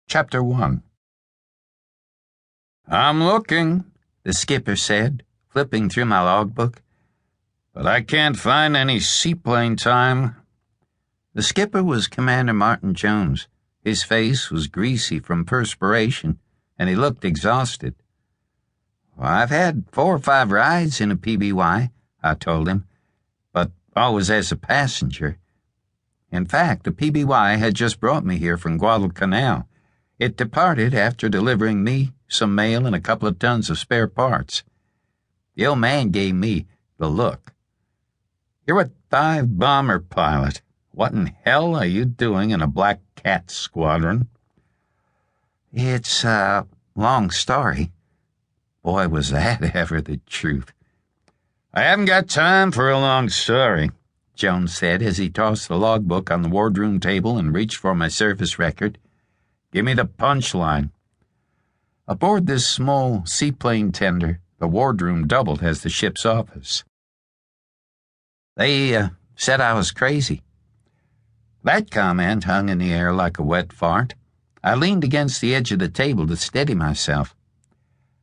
Chapter 1. "I'm looking," the skipper said, flipping through my logbook, "but I can't find any seaplane time." The skipper was Commander Martin Jones. His face was greasy from perspiration, and he looked exhausted. "Well, I've had 4 or 5 rides in a PBY, I told him, but always as a passenger. In fact, the PBY had just brought me here from Guadalcanal. It departed after delivering me some mail and a couple of tons of spare parts. The old man gave me the look. "You're a dive bomber pilot. What in hell are you doing in a Black Cat squadron?" "It's a long story." Boy, was that ever the truth. "I haven't got time for a long story," Jones said as he tossed the logbook on the wardroom table and reached for my service record. "Give me the punchline." Aboard this small seaplane tender, the wardroom doubled as the ship's office. They said I was crazy. That comment hung in the air like a wet fart. I leaned against the edge of the table to steady myself.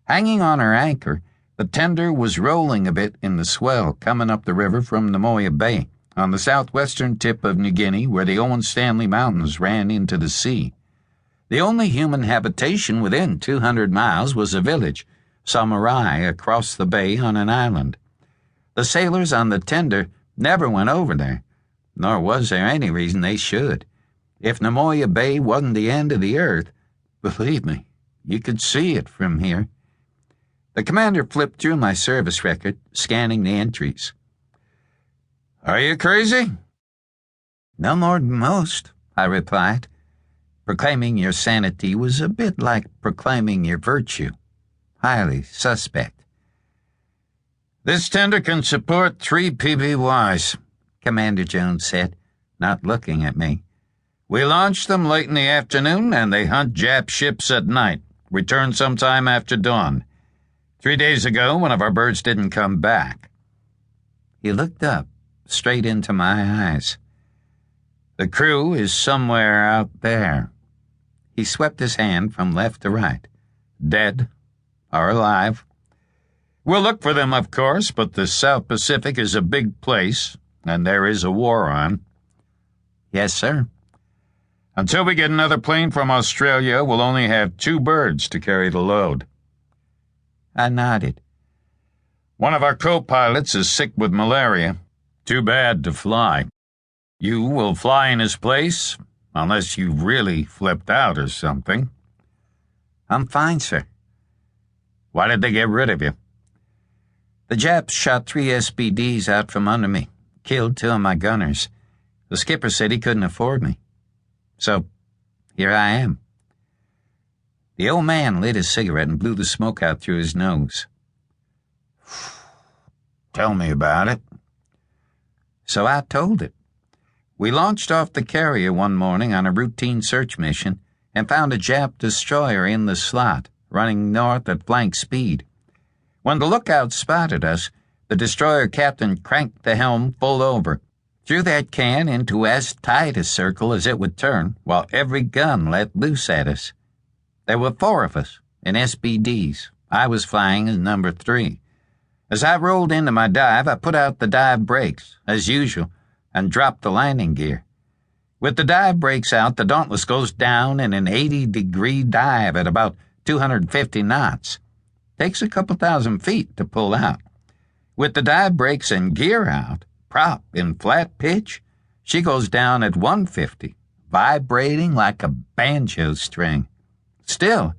Hanging on her anchor, the tender was rolling a bit in the swell coming up the river from Namoya Bay, on the southwestern tip of New Guinea where the Owen Stanley Mountains ran into the sea. The only human habitation within 200 miles was a village, Samarai, across the bay on an island. The sailors on the tender never went over there, nor was there any reason they should. If Namoya Bay wasn't the end of the earth, believe me, you could see it from here. The commander flipped through my service record, scanning the entries. "Are you crazy?" "No more than most," I replied. Proclaiming your sanity was a bit like proclaiming your virtue. Highly suspect. "This tender can support 3 PBYs, Commander Jones said, not looking at me. "We launch them late in the afternoon, and they hunt Jap ships at night, return sometime after dawn. 3 days ago, one of our birds didn't come back." He looked up, straight into my eyes. "The crew is somewhere out there." He swept his hand from left to right. "Dead or alive. We'll look for them, of course, but the South Pacific is a big place, and there is a war on." "Yes, sir." "Until we get another plane from Australia, we'll only have 2 birds to carry the load." I nodded. "One of our co-pilots is sick with malaria. Too bad to fly. You will fly in his place, unless you really flipped out or something." "I'm fine, sir." "Why did they get rid of you?" "The Japs shot 3 SBDs out from under me, killed 2 of my gunners. The skipper said he couldn't afford me. So, here I am." The old man lit his cigarette and blew the smoke out through his nose. "Tell me about it." So I told it. We launched off the carrier one morning on a routine search mission and found a Jap destroyer in the slot, running north at flank speed. When the lookout spotted us, the destroyer captain cranked the helm full over, threw that can into as tight a circle as it would turn, while every gun let loose at us. There were 4 of us in SBDs. I was flying as number 3. As I rolled into my dive, I put out the dive brakes, as usual, and dropped the landing gear. With the dive brakes out, the Dauntless goes down in an 80-degree dive at about 250 knots. Takes a couple thousand feet to pull out. With the dive brakes and gear out, prop in flat pitch, she goes down at 150, vibrating like a banjo string. Still,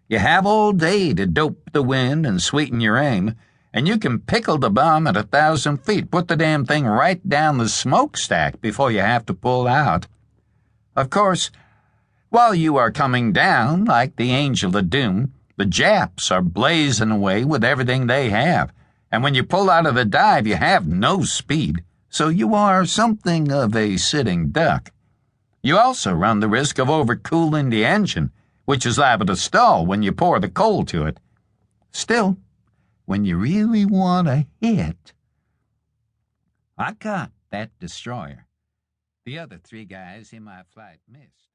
you have all day to dope the wind and sweeten your aim, and you can pickle the bomb at 1,000 feet, put the damn thing right down the smokestack before you have to pull out. Of course, while you are coming down like the Angel of Doom, the Japs are blazing away with everything they have, and when you pull out of the dive, you have no speed, so you are something of a sitting duck. You also run the risk of overcooling the engine, which is liable to stall when you pour the coal to it. Still, when you really want a hit, I got that destroyer. The other 3 guys in my flight missed.